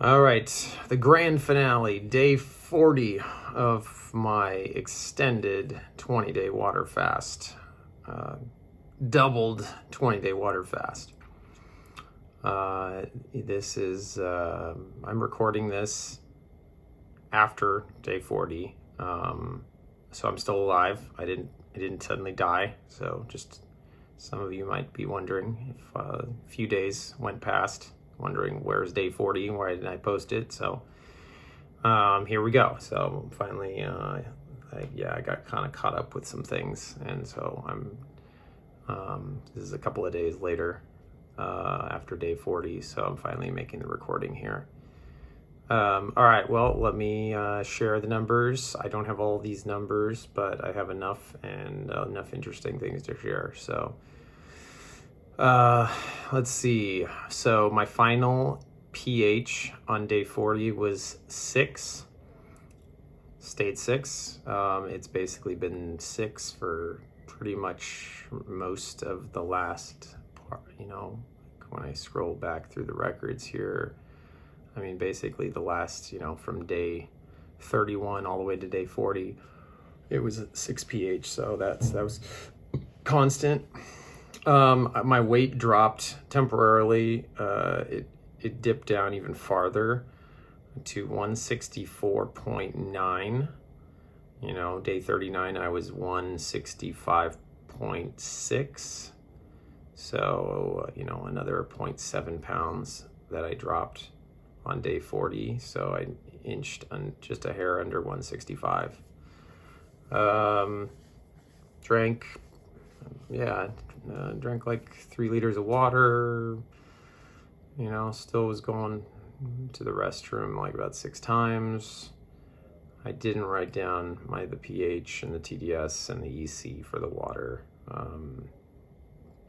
All right, the grand finale, day 40 of my extended 20-day water fast, doubled 20-day water fast. This is, I'm recording this after day 40, so I'm still alive. I didn't suddenly die, so just some of you might be wondering if a few days went past, wondering where's day 40, why didn't I post it? So here we go. So finally, I got kind of caught up with some things, and so this is a couple of days later after day 40, so I'm finally making the recording here. All right, well, let me share the numbers. I don't have all these numbers, but I have enough and enough interesting things to share. So let's see. So my final pH on day 40 was 6. Stayed 6. It's basically been 6 for pretty much most of the last part, when I scroll back through the records here. I mean, basically the last, from day 31 all the way to day 40, it was at 6 pH. So that was constant. My weight dropped temporarily. It dipped down even farther to 164.9. Day 39, I was 165.6. So, another 0.7 pounds that I dropped on day 40. So I inched just a hair under 165. Drank like 3 liters of water. Still was going to the restroom like about 6 times. I didn't write down the pH and the TDS and the EC for the water.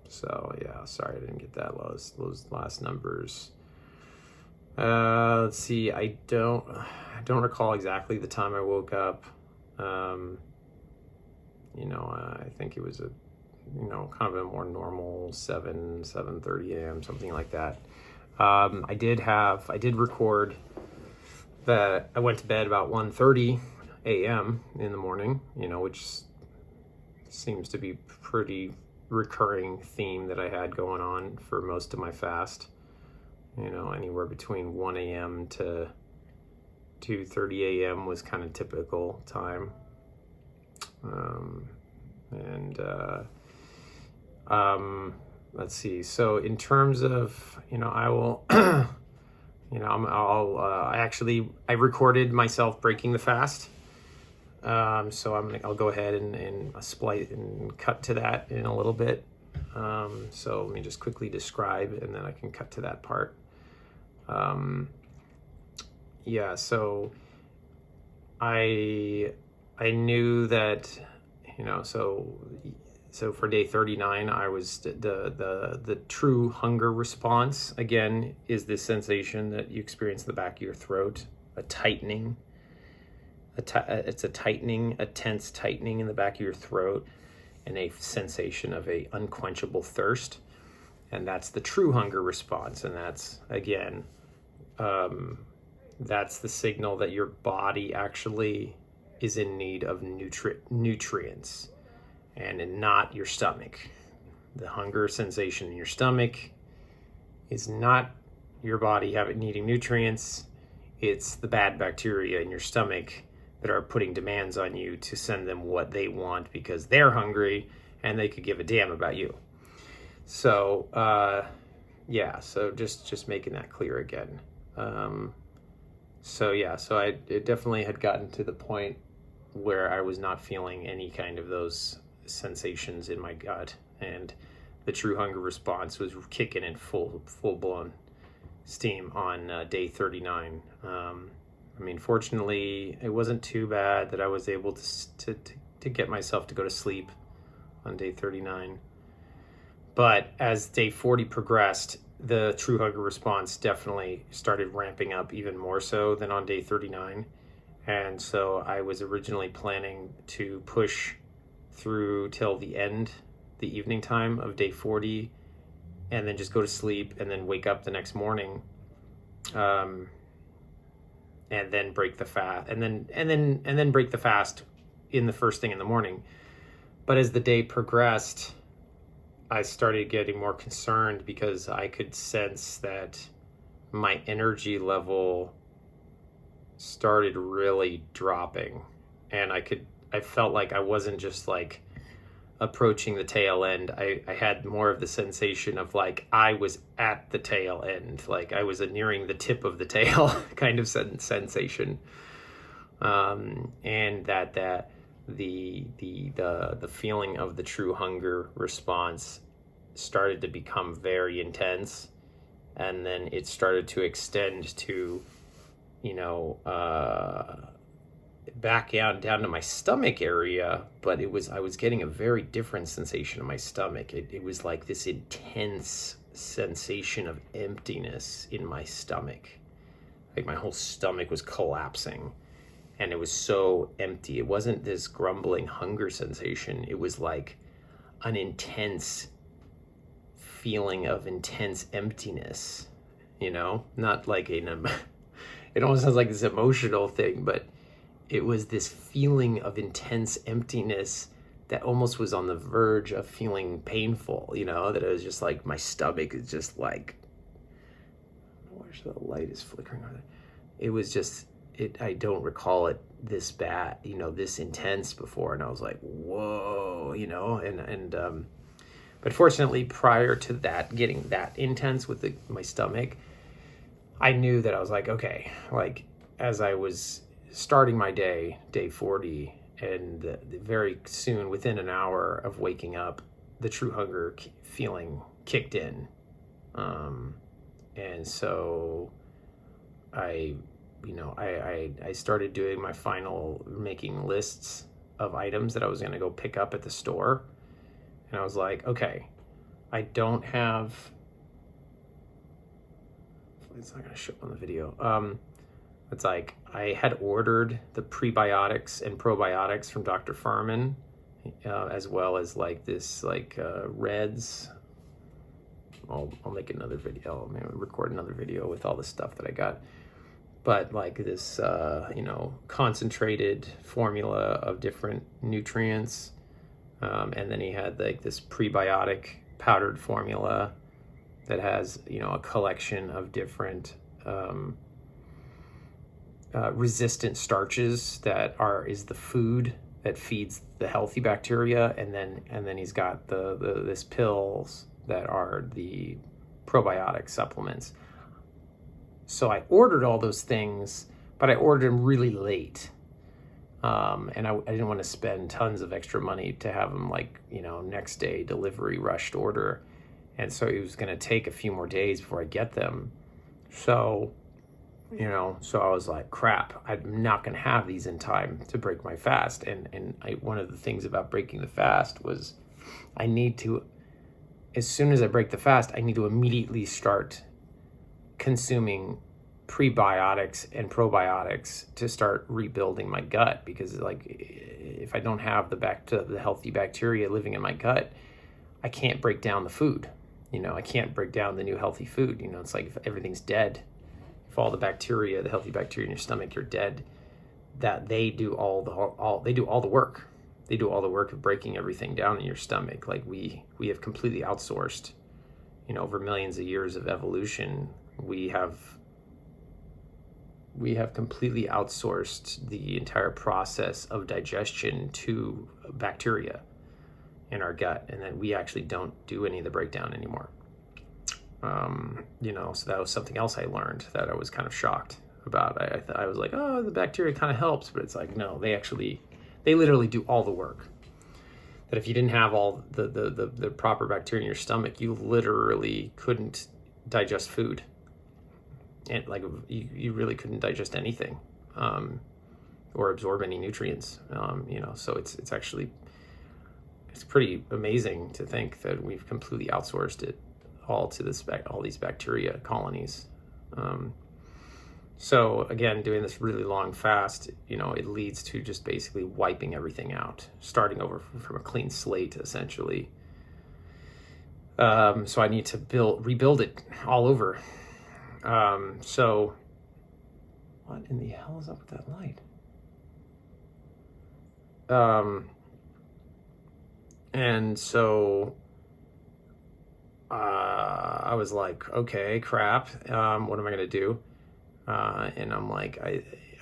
So yeah, sorry I didn't get those last numbers. Let's see. I don't recall exactly the time I woke up. I think it was kind of a more normal 7:30 a.m., something like that. I did record that I went to bed about 1:30 a.m. in the morning, which seems to be pretty recurring theme that I had going on for most of my fast. Anywhere between 1 a.m. to 2:30 a.m. was kind of typical time. Let's see. So in terms of, I will, I recorded myself breaking the fast. So I'll go ahead and splice and cut to that in a little bit. So let me just quickly describe, and then I can cut to that part. So I knew that, so for day 39, I was the true hunger response, again, is this sensation that you experience in the back of your throat, a tightening. It's a tense tightening in the back of your throat, and a sensation of a unquenchable thirst. And that's the true hunger response. And that's, again, that's the signal that your body actually is in need of nutrients, and not your stomach. The hunger sensation in your stomach is not your body needing nutrients. It's the bad bacteria in your stomach that are putting demands on you to send them what they want because they're hungry and they could give a damn about you. So, so just making that clear again. So it definitely had gotten to the point where I was not feeling any kind of those sensations in my gut, and the true hunger response was kicking in full-blown steam on day 39. Fortunately, it wasn't too bad that I was able to get myself to go to sleep on day 39. But as day 40 progressed, the true hunger response definitely started ramping up even more so than on day 39. And so I was originally planning to push through till the evening time of day 40, and then just go to sleep and then wake up the next morning. and then break the fast, and then break the fast in the first thing in the morning. But as the day progressed, I started getting more concerned because I could sense that my energy level started really dropping, and I felt like I wasn't just like approaching the tail end. I had more of the sensation of like I was at the tail end, like I was nearing the tip of the tail kind of sensation. And that the feeling of the true hunger response started to become very intense, and then it started to extend to, back down to my stomach area, but I was getting a very different sensation in my stomach. It was like this intense sensation of emptiness in my stomach. Like my whole stomach was collapsing, and it was so empty. It wasn't this grumbling hunger sensation. It was like an intense feeling of intense emptiness, not like it almost sounds like this emotional thing, but it was this feeling of intense emptiness that almost was on the verge of feeling painful, that it was just like my stomach is just like, where's the light is flickering on it. It was just, I don't recall it this bad, this intense before. And I was like, whoa, but fortunately, prior to that, getting that intense with my stomach, I knew that I was like, okay, like as I was starting my day 40, and very soon, within an hour of waking up, the true hunger feeling kicked in. And so I started doing my final, making lists of items that I was going to go pick up at the store. And I was like, okay, I don't have, it's not going to show up on the video. It's like I had ordered the prebiotics and probiotics from Dr. Furman, as well as like this, Reds. I'll make another video. I'll maybe record another video with all the stuff that I got. But like this, concentrated formula of different nutrients. And then he had like this prebiotic powdered formula that has, a collection of different resistant starches that is the food that feeds the healthy bacteria, and then he's got this pills that are the probiotic supplements. So I ordered all those things, but I ordered them really late. And I didn't want to spend tons of extra money to have them next day delivery, rushed order. And so it was going to take a few more days before I get them. So, so I was like, crap, I'm not going to have these in time to break my fast. And one of the things about breaking the fast was I need to, as soon as I break the fast, I need to immediately start consuming prebiotics and probiotics to start rebuilding my gut, because if I don't have the healthy bacteria living in my gut, I can't break down the food. I can't break down the new healthy food. It's like if everything's dead, if all the bacteria, the healthy bacteria in your stomach, are dead, that they do all the work. They do all the work of breaking everything down in your stomach. Like we have completely outsourced, over millions of years of evolution, we have completely outsourced the entire process of digestion to bacteria in our gut, and then we actually don't do any of the breakdown anymore. So that was something else I learned that I was kind of shocked about. I was like, oh, the bacteria kind of helps, but it's like, no, they literally do all the work. That if you didn't have all the proper bacteria in your stomach, you literally couldn't digest food. And you really couldn't digest anything, or absorb any nutrients. So it's actually, it's pretty amazing to think that we've completely outsourced it all to all these bacteria colonies. So again, doing this really long fast, it leads to just basically wiping everything out, starting over from a clean slate, essentially. So I need to rebuild it all over. So What in the hell is up with that light? And so I was like, okay, crap. What am I gonna do? And I'm like,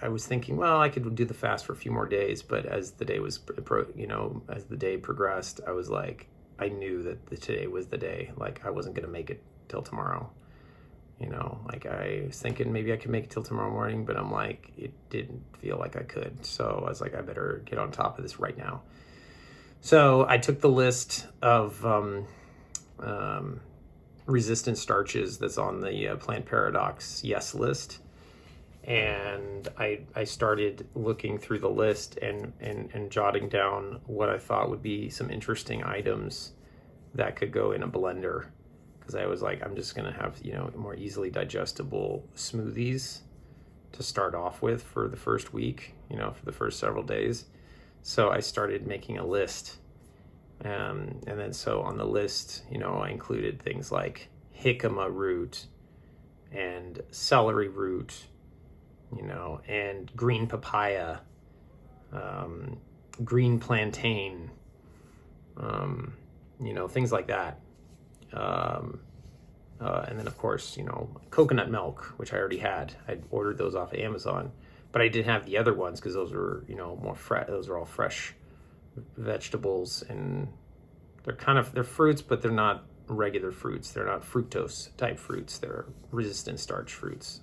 I was thinking, well, I could do the fast for a few more days, but as the day was, as the day progressed, I was like, I knew that today was the day. Like, I wasn't gonna make it till tomorrow. Like, I was thinking maybe I could make it till tomorrow morning, but I'm like, it didn't feel like I could. So I was like, I better get on top of this right now. So I took the list of resistant starches that's on the Plant Paradox Yes list. And I started looking through the list and jotting down what I thought would be some interesting items that could go in a blender. Because I was like, I'm just going to have, more easily digestible smoothies to start off with for the first week, for the first several days. So I started making a list. And then so on the list, I included things like jicama root and celery root, and green papaya, green plantain, things like that. And then of course, coconut milk, which I already had. I'd ordered those off of Amazon, but I didn't have the other ones because those were, more fresh. Those are all fresh vegetables, and they're fruits, but they're not regular fruits. They're not fructose type fruits. They're resistant starch fruits.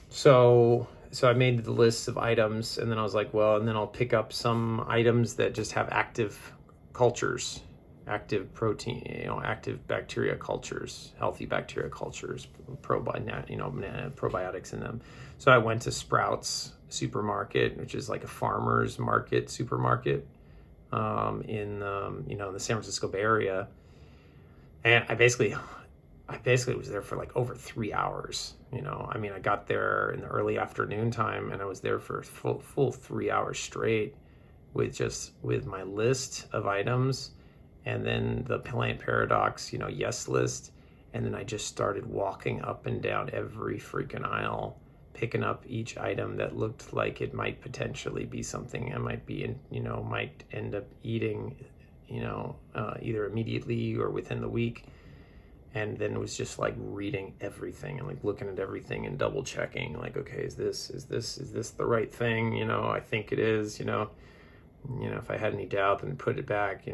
So I made the list of items, and then I was like, well, and then I'll pick up some items that just have active cultures, active protein, active bacteria cultures, healthy bacteria cultures, probiotics in them. So I went to Sprouts supermarket, which is like a farmer's market supermarket, in the San Francisco Bay Area. And I basically was there for like over 3 hours. I got there in the early afternoon time, and I was there for full 3 hours straight with my list of items, and then the Plant Paradox, yes list. And then I just started walking up and down every freaking aisle, picking up each item that looked like it might potentially be something I might end up eating, either immediately or within the week. And then it was just like reading everything and like looking at everything and double checking, like, okay, is this the right thing? I think it is, if I had any doubt, then put it back,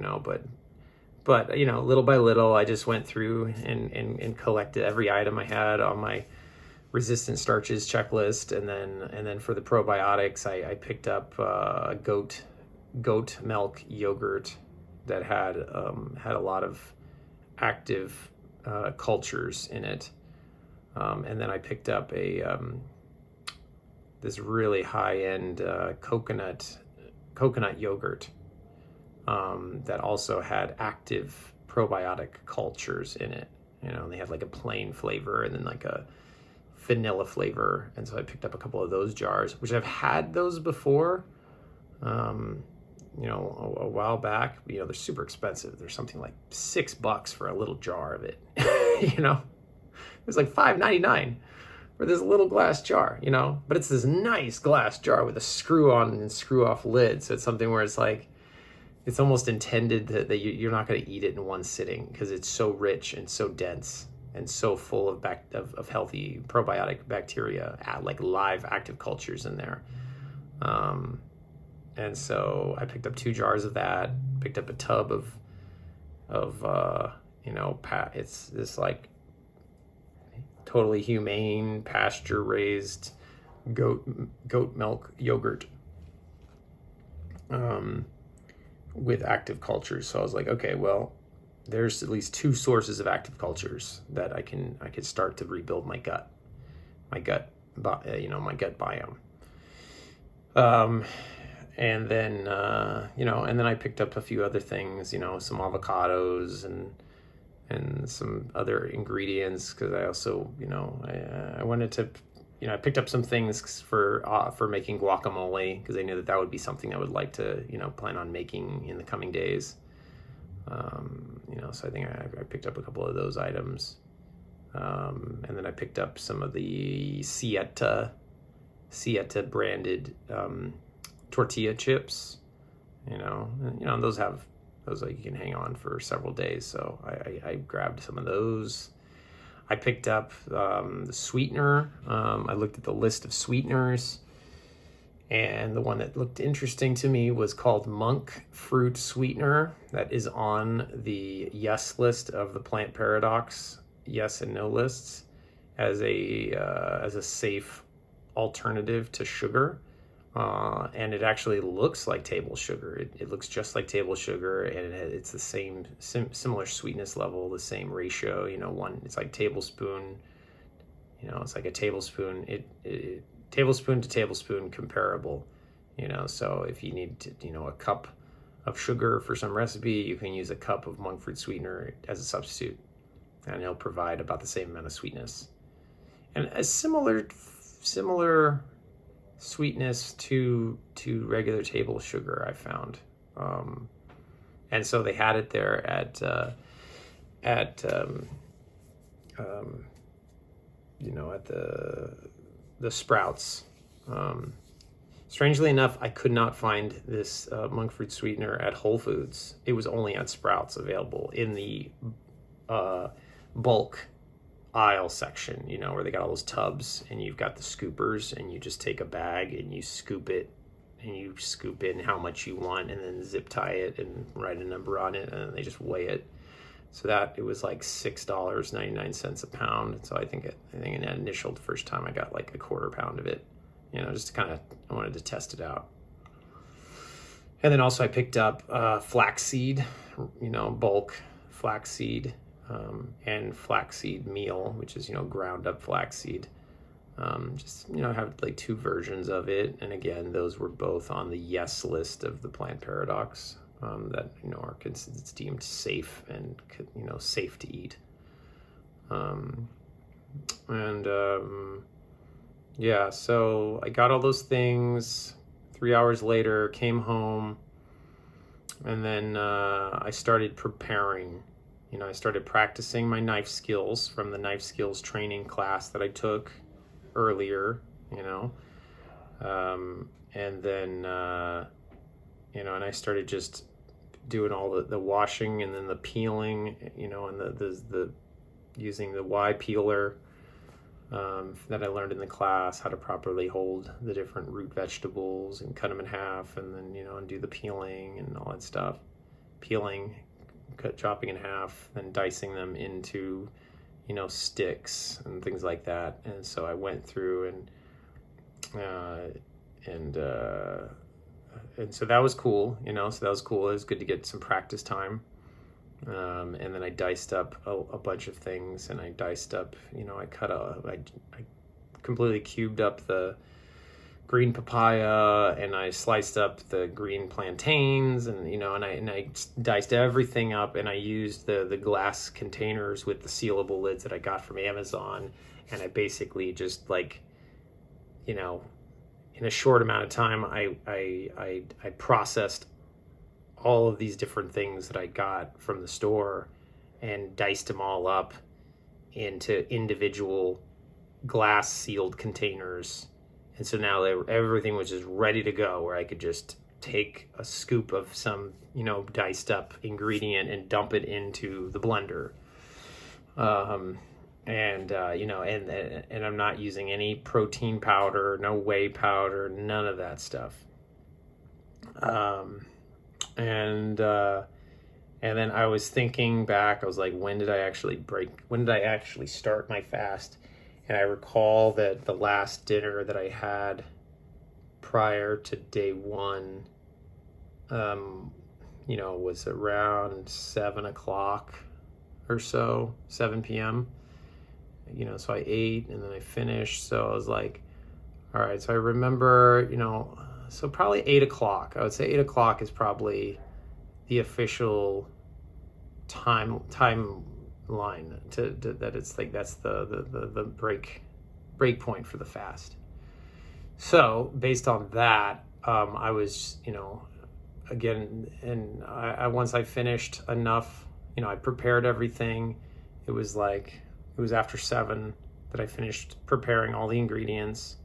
but little by little, I just went through and collected every item I had on my resistant starches checklist. And then for the probiotics, I picked up goat milk yogurt that had a lot of active cultures in it. And then I picked up this really high-end coconut yogurt that also had active probiotic cultures in it. They had like a plain flavor and then like a vanilla flavor. And so I picked up a couple of those jars, which I've had those before, a while back. They're super expensive. They're something like $6 for a little jar of it. It was like $5.99 for this little glass jar, but it's this nice glass jar with a screw on and screw off lid. So it's something where it's like, it's almost intended that you're not going to eat it in one sitting, because it's so rich and so dense and so full of healthy probiotic bacteria, like live active cultures in there. And so I picked up 2 jars of that, picked up a tub of it's this like totally humane pasture raised goat milk yogurt with active cultures. So I was like, okay, well, there's at least 2 sources of active cultures that I could start to rebuild my gut biome. And then I picked up a few other things, some avocados and some other ingredients, because I also, I wanted to, I picked up some things for making guacamole, because I knew that would be something I would like to, plan on making in the coming days. So I think I picked up a couple of those items. And then I picked up some of the Sieta branded tortilla chips. Those like you can hang on for several days. So I grabbed some of those. I picked up the sweetener. I looked at the list of sweeteners, and the one that looked interesting to me was called monk fruit sweetener. That is on the yes list of the Plant Paradox yes and no lists as a safe alternative to sugar. And it actually looks like table sugar. It looks just like table sugar, and it's the same similar sweetness level, the same ratio. It's like tablespoon. It's like a tablespoon. Tablespoon to tablespoon comparable. So if you need a cup of sugar for some recipe, you can use a cup of monk fruit sweetener as a substitute, and it'll provide about the same amount of sweetness and a similar sweetness to regular table sugar, I found. And so they had it there at the Sprouts. Strangely enough, I could not find this monk fruit sweetener at Whole Foods. It was only at Sprouts available in the bulk aisle section, where they got all those tubs, and you've got the scoopers, and you just take a bag and you scoop it, and you scoop in how much you want, and then zip tie it and write a number on it, and then they just weigh it. So that it was like $6.99 a pound. So I think in that initial first time I got like a quarter pound of it, just to I wanted to test it out. And then also I picked up flaxseed, bulk flaxseed, and flaxseed meal, which is, ground up flaxseed. Have like two versions of it. And again, those were both on the yes list of the Plant Paradox, that, it's deemed safe and, safe to eat. So I got all those things. 3 hours later, came home, and then I started preparing. I started practicing my knife skills from the knife skills training class that I took earlier, and then, and I started just doing all the washing and then the peeling, and the using the Y peeler that I learned in the class, how to properly hold the different root vegetables and cut them in half, and then, and do the peeling and all that stuff. Chopping in half, then dicing them into, sticks and things like that. And so I went through and so that was cool, so that was cool. It was good to get some practice time. And then I diced up a bunch of things, and I diced up, I completely cubed up the green papaya, and I sliced up the green plantains, and and I diced everything up, and I used the glass containers with the sealable lids that I got from Amazon, and I basically just in a short amount of time I processed all of these different things that I got from the store and diced them all up into individual glass sealed containers. And so now everything was just ready to go, where I could just take a scoop of some, diced up ingredient and dump it into the blender. And I'm not using any protein powder, no whey powder, none of that stuff. And then I was thinking back, I was like, when did I actually start my fast? And I recall that the last dinner that I had prior to day one, was around 7 o'clock or so, 7 p.m. So I ate and then I finished. So I was like, all right, so I remember, so probably 8 o'clock. I would say 8 o'clock is probably the official timeline to that. It's like that's the break point for the fast. So based on that, I was, again, and I once I finished enough, I prepared everything. It was it was after 7 that I finished preparing all the ingredients.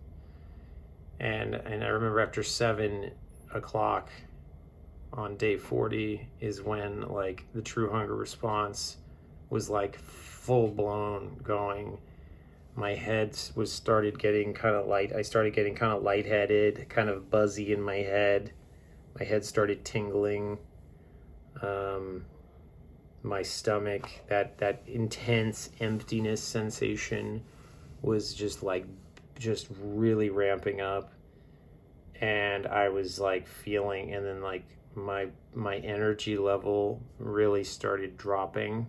And I remember after 7 o'clock on day 40 is when like the true hunger response was like full blown going. My head started getting kind of light. I started getting kind of lightheaded, kind of buzzy in my head. My head started tingling. My stomach, that intense emptiness sensation was just really ramping up. And I was like feeling, and then like my energy level really started dropping,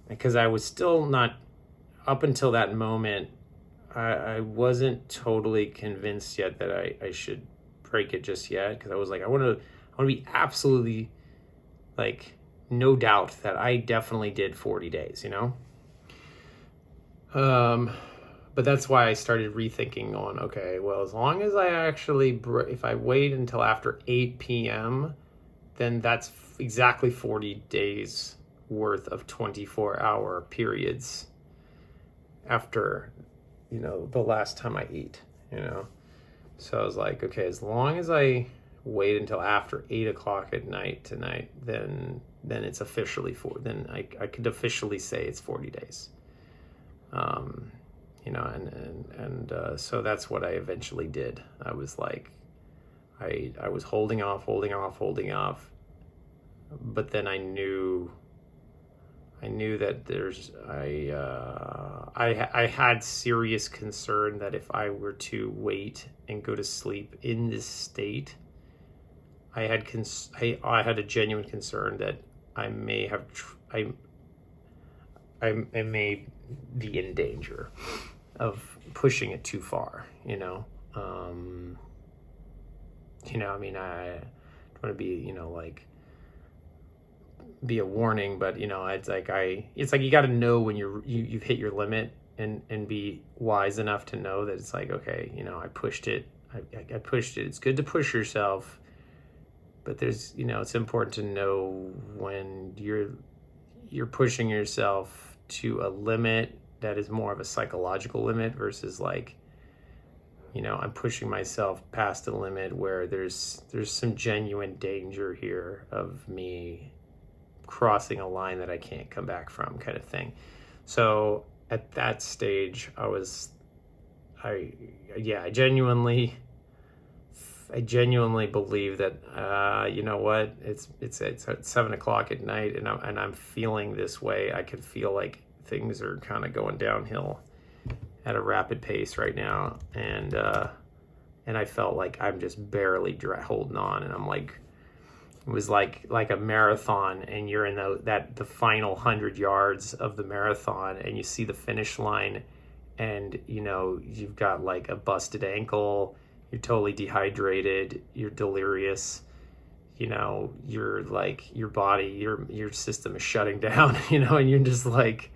because I was still not, up until that moment, I wasn't totally convinced yet that I should break it just yet, because I was like, I want to be absolutely like no doubt that I definitely did 40 days, you know? But that's why I started rethinking on, okay, well, as long as I actually, if I wait until after 8 p.m., then that's exactly 40 days worth of 24-hour periods after, the last time I eat, So I was like, okay, as long as I wait until after 8 o'clock at night tonight, then it's officially then I could officially say it's 40 days. So that's what I eventually did. I was like, I was holding off, but then I knew that I had serious concern that if I were to wait and go to sleep in this state, I had a genuine concern that I may have I may be in danger of pushing it too far, I don't want to be, be a warning, but it's like you got to know when you've hit your limit, and be wise enough to know that it's like, okay, I pushed it. I pushed it. It's good to push yourself, but there's, it's important to know when you're pushing yourself to a limit that is more of a psychological limit versus like, I'm pushing myself past a limit where there's some genuine danger here of me crossing a line that I can't come back from, kind of thing. So at that stage, I genuinely believe that you know what, it's at 7 o'clock at night, and I'm feeling this way. I could feel like things are kind of going downhill at a rapid pace right now, and I felt like I'm just barely holding on, and I'm like, it was like a marathon, and you're in the final 100 yards of the marathon, and you see the finish line, and you've got like a busted ankle, you're totally dehydrated, you're delirious, you're like, your body, your system is shutting down, and you're just like,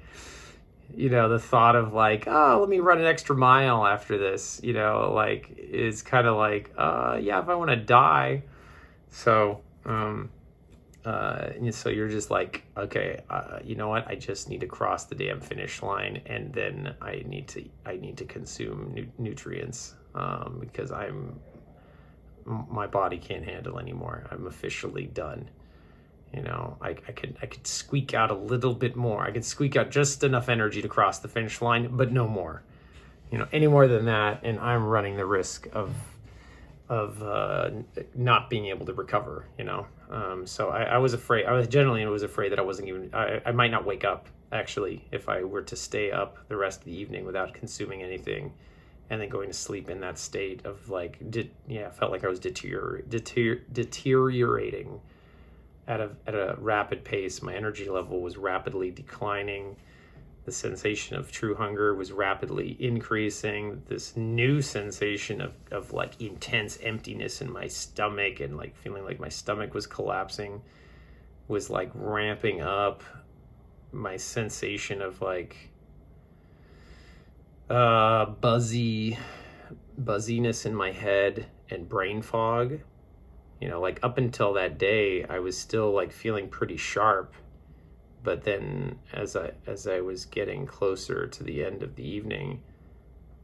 the thought of like, oh, let me run an extra mile after this, like, is kind of like, yeah, if I want to die. So, so you're just like, okay, you know what? I just need to cross the damn finish line, and then I need to consume nutrients, because my body can't handle anymore. I'm officially done. I could squeak out a little bit more. I could squeak out just enough energy to cross the finish line, but no more. Any more than that, and I'm running the risk of not being able to recover. So I was afraid. I genuinely was afraid that I wasn't even. I might not wake up, actually, if I were to stay up the rest of the evening without consuming anything, and then going to sleep in that state of like, felt like I was deteriorating at a rapid pace. My energy level was rapidly declining. The sensation of true hunger was rapidly increasing. This new sensation of like intense emptiness in my stomach, and like feeling like my stomach was collapsing, was like ramping up. My sensation of like buzziness in my head and brain fog. Like up until that day, I was still like feeling pretty sharp, But then as I was getting closer to the end of the evening,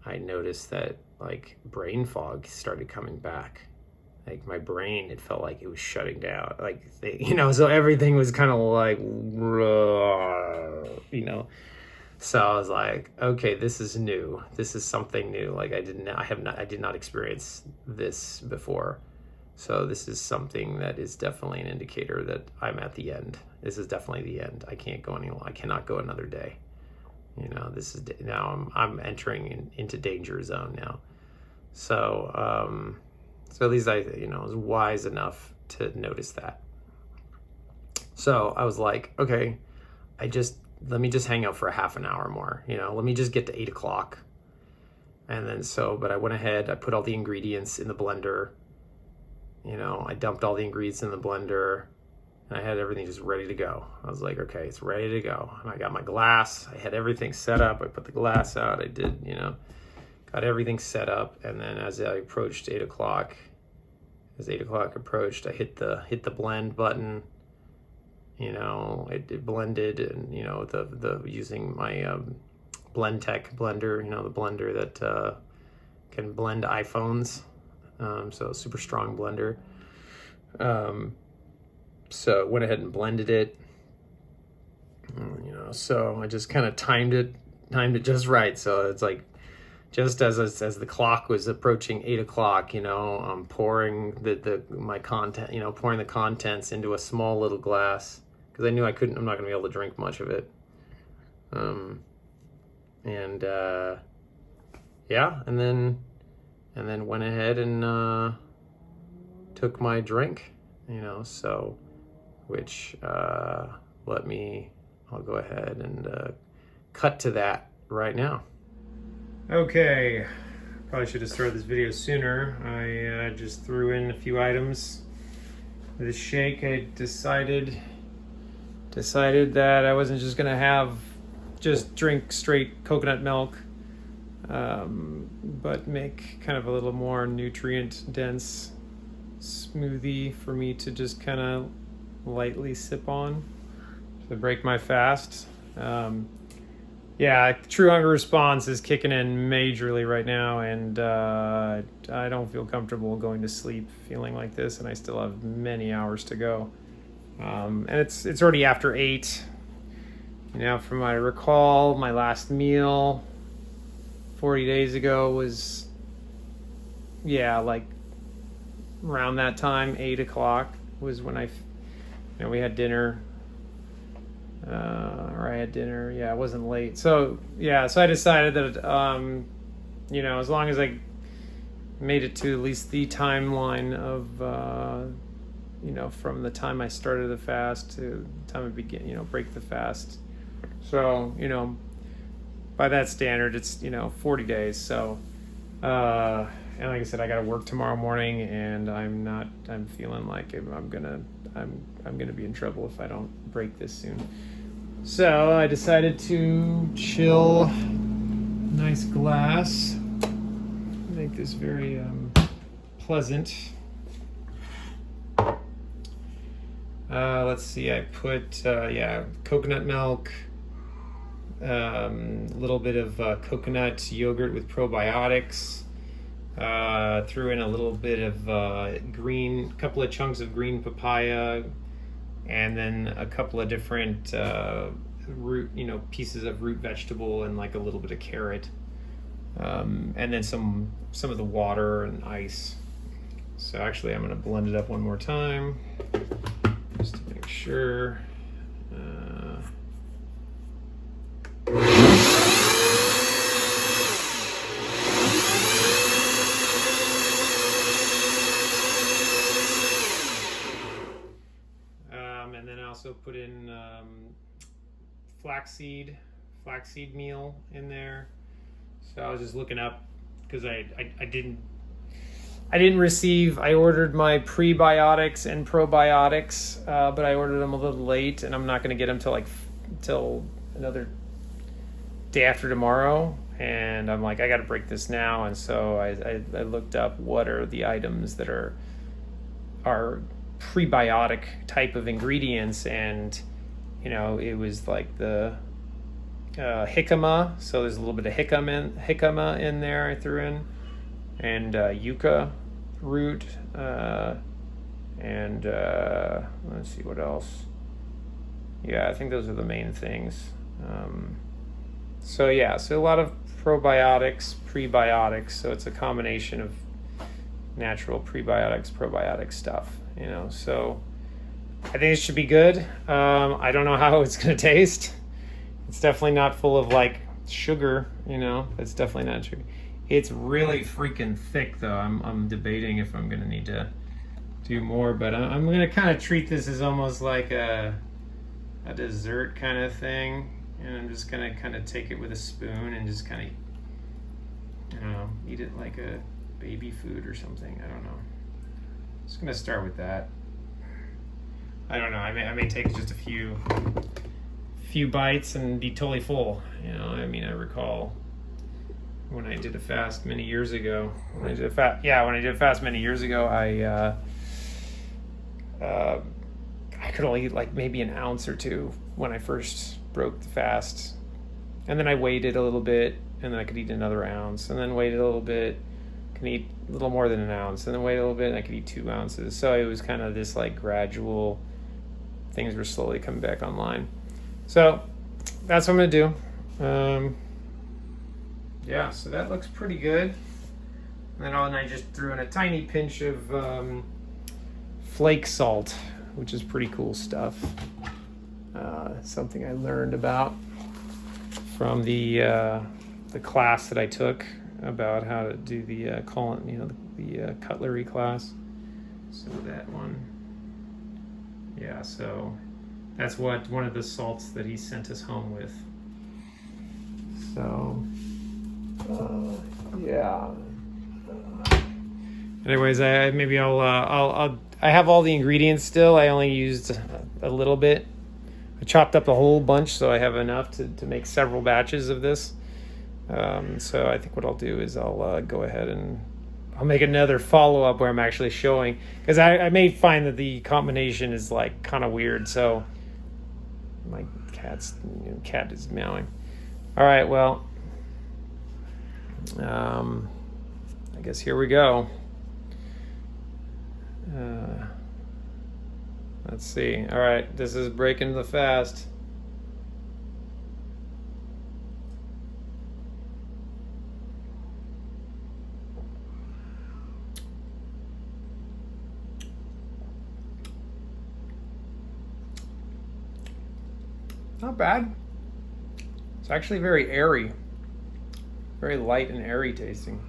I noticed that like brain fog started coming back. Like my brain, it felt like it was shutting down. Like, so everything was kind of like, So I was like, okay, this is new. This is something new. Like I did not experience this before. So this is something that is definitely an indicator that I'm at the end. This is definitely the end. I can't go I cannot go another day. This is now I'm entering into danger zone now. So at least I was wise enough to notice that. So I was like, okay, let me just hang out for a half an hour more. Let me just get to 8 o'clock. And then but I went ahead, I put all the ingredients in the blender. I dumped all the ingredients in the blender, and I had everything just ready to go. I was like, okay, it's ready to go. And I got my glass. I had everything set up. I put the glass out. I did, got everything set up. And then as I approached 8 o'clock, as 8 o'clock approached, I hit the blend button. It blended, and the using my Blendtec blender, the blender that can blend iPhones. So super strong blender. So went ahead and blended it. So I just kind of timed it just right. So it's like just as the clock was approaching 8 o'clock, I'm pouring my content, pouring the contents into a small little glass, because I knew I'm not gonna be able to drink much of it. And then went ahead and took my drink, which I'll go ahead and cut to that right now. Okay, probably should have started this video sooner. I just threw in a few items. This shake, I decided that I wasn't just gonna just drink straight coconut milk, but make kind of a little more nutrient dense smoothie for me to just kind of lightly sip on to break my fast. True hunger response is kicking in majorly right now, and I don't feel comfortable going to sleep feeling like this, and I still have many hours to go. And it's already after 8. From what I recall, my last meal 40 days ago was, like around that time, 8 o'clock was when we had dinner. Or I had dinner. Yeah, it wasn't late. So I decided that, as long as I made it to at least the timeline of, from the time I started the fast to the time I begin, break the fast. So, by that standard, it's, 40 days. So, and like I said, I got to work tomorrow morning, and I'm feeling like I'm gonna be in trouble if I don't break this soon. So I decided to chill, nice glass, make this very pleasant. Let's see, I put coconut milk, a little bit of coconut yogurt with probiotics, threw in a little bit of couple of chunks of green papaya, and then a couple of different pieces of root vegetable, and like a little bit of carrot, and then some of the water and ice. So actually I'm going to blend it up one more time just to make sure. And then I also put in flaxseed meal in there. So I was just looking up, because I ordered my prebiotics and probiotics, but I ordered them a little late, and I'm not going to get them till another day after tomorrow. And I'm like, I got to break this now. And so I looked up what are the items that are prebiotic type of ingredients, and it was like the jicama. So there's a little bit of jicama in there I threw in, and yucca root, and let's see what else. Yeah, I think those are the main things. So a lot of probiotics, prebiotics. So it's a combination of natural prebiotics, probiotic stuff. So I think it should be good. I don't know how it's going to taste. It's definitely not full of like sugar. It's definitely not sugar. It's really freaking thick, though. I'm debating if I'm going to need to do more, but I'm going to kind of treat this as almost like a dessert kind of thing, and I'm just going to kind of take it with a spoon and just kind of, eat it like a baby food or something. I don't know. Just going to start with that. I don't know. I may take just a few bites and be totally full. I recall when I did a fast many years ago. When I did a fast many years ago, I could only eat like maybe an ounce or two when I first broke the fast. And then I waited a little bit, and then I could eat another ounce, and then waited a little bit, can eat a little more than an ounce, and then wait a little bit, and I could eat 2 ounces. So it was kind of this like gradual, things were slowly coming back online. So that's what I'm going to do. So that looks pretty good. And then I just threw in a tiny pinch of flake salt, which is pretty cool stuff. Something I learned about from the class that I took about how to do the cutlery class. So that one, so that's one of the salts that he sent us home with. So anyways, I have all the ingredients still. I only used a little bit. I chopped up a whole bunch, so I have enough to make several batches of this. So I think what I'll do is I'll go ahead and I'll make another follow-up where I'm actually showing, because I may find that the combination is like kind of weird. So my cat is meowing. All right, well, I guess here we go. Let's see. All right, this is breaking the fast. Not bad. It's actually very airy. Very light and airy tasting.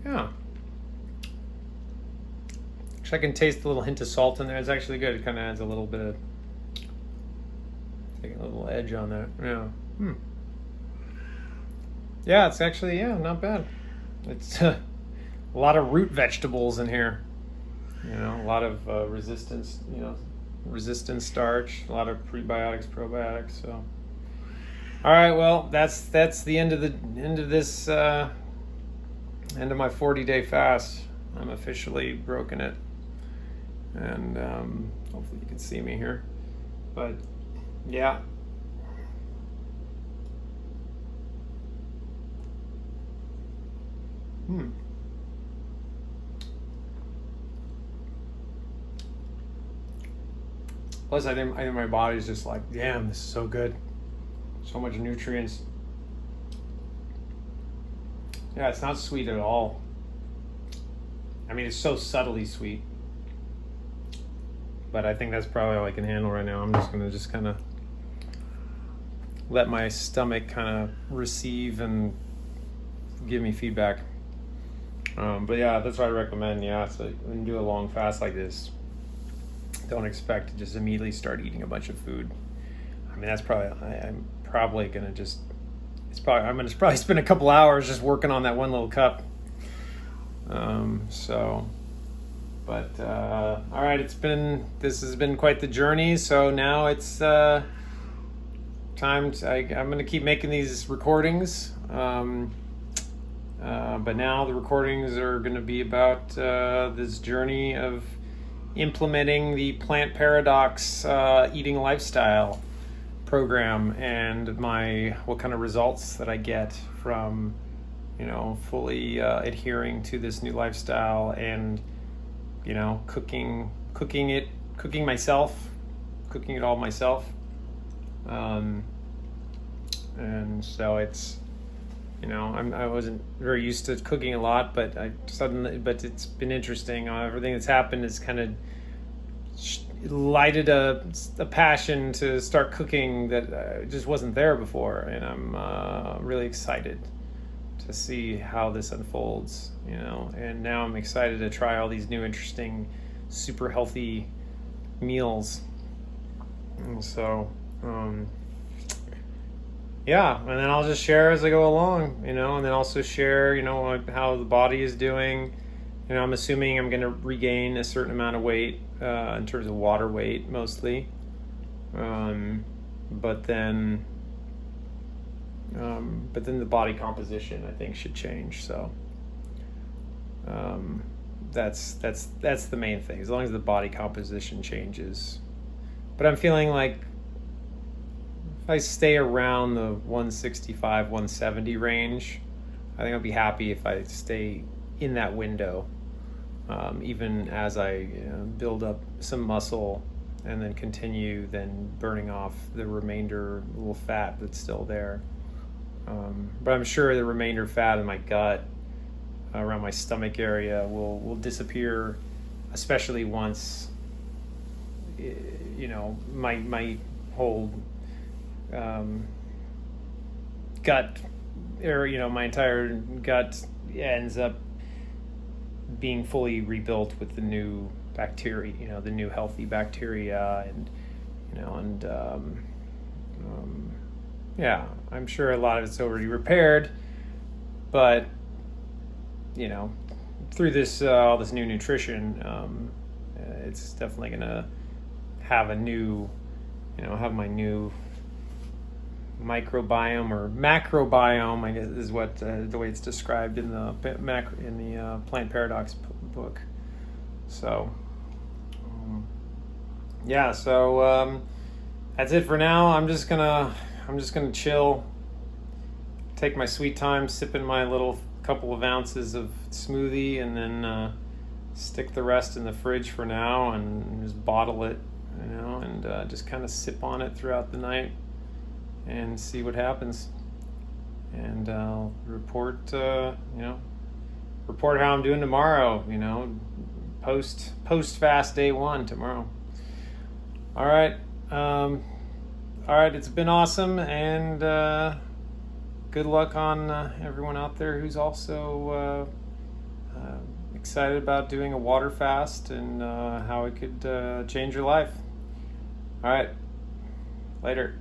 Yeah. Actually, I can taste a little hint of salt in there. It's actually good. It kind of adds a little bit of, taking a little edge on that. Yeah. Yeah, it's actually, not bad. It's a lot of root vegetables in here. A lot of resistant starch, a lot of prebiotics, probiotics. So, all right, well, that's the end of this end of my 40-day fast. I'm officially broken it, and hopefully you can see me here. But yeah. Plus, I think my body's just like, damn, this is so good. So much nutrients. Yeah, it's not sweet at all. I mean, it's so subtly sweet. But I think that's probably all I can handle right now. I'm just going to kind of let my stomach kind of receive and give me feedback. But yeah, that's what I recommend. Yeah, so when you do a long fast like this, don't expect to just immediately start eating a bunch of food. I mean, that's probably, I'm probably going to just, I'm going to probably spend a couple hours just working on that one little cup. All right, this has been quite the journey. So now it's time I'm going to keep making these recordings. But now the recordings are going to be about this journey of implementing the Plant Paradox eating lifestyle program, and what kind of results that I get from fully adhering to this new lifestyle, and cooking it all myself. And so it's I wasn't very used to cooking a lot, but it's been interesting. Everything that's happened has kind of lighted a passion to start cooking that just wasn't there before, and I'm really excited to see how this unfolds. And now I'm excited to try all these new interesting, super healthy meals. And so yeah, and then I'll just share as I go along, and then also share, how the body is doing. I'm assuming I'm going to regain a certain amount of weight, in terms of water weight mostly. But then the body composition, I think, should change. So that's the main thing, as long as the body composition changes. But I'm feeling like if I stay around the 165, 170 range, I think I'll be happy if I stay in that window, even as I build up some muscle and then continue burning off the remainder little fat that's still there. But I'm sure the remainder fat in my gut, around my stomach area, will disappear, especially once my whole gut, or my entire gut ends up being fully rebuilt with the new bacteria, the new healthy bacteria, and yeah, I'm sure a lot of it's already repaired, but through this all this new nutrition, it's definitely gonna have a new, have my new microbiome or macrobiome, I guess is what the way it's described in the Plant Paradox book. So so that's it for now. I'm just gonna chill, take my sweet time, sipping my little couple of ounces of smoothie, and then stick the rest in the fridge for now, and just bottle it, and just kind of sip on it throughout the night and see what happens. And I'll report how I'm doing tomorrow, post fast day 1 tomorrow. All right. It's been awesome, and good luck on everyone out there who's also excited about doing a water fast, and how it could change your life. All right. Later.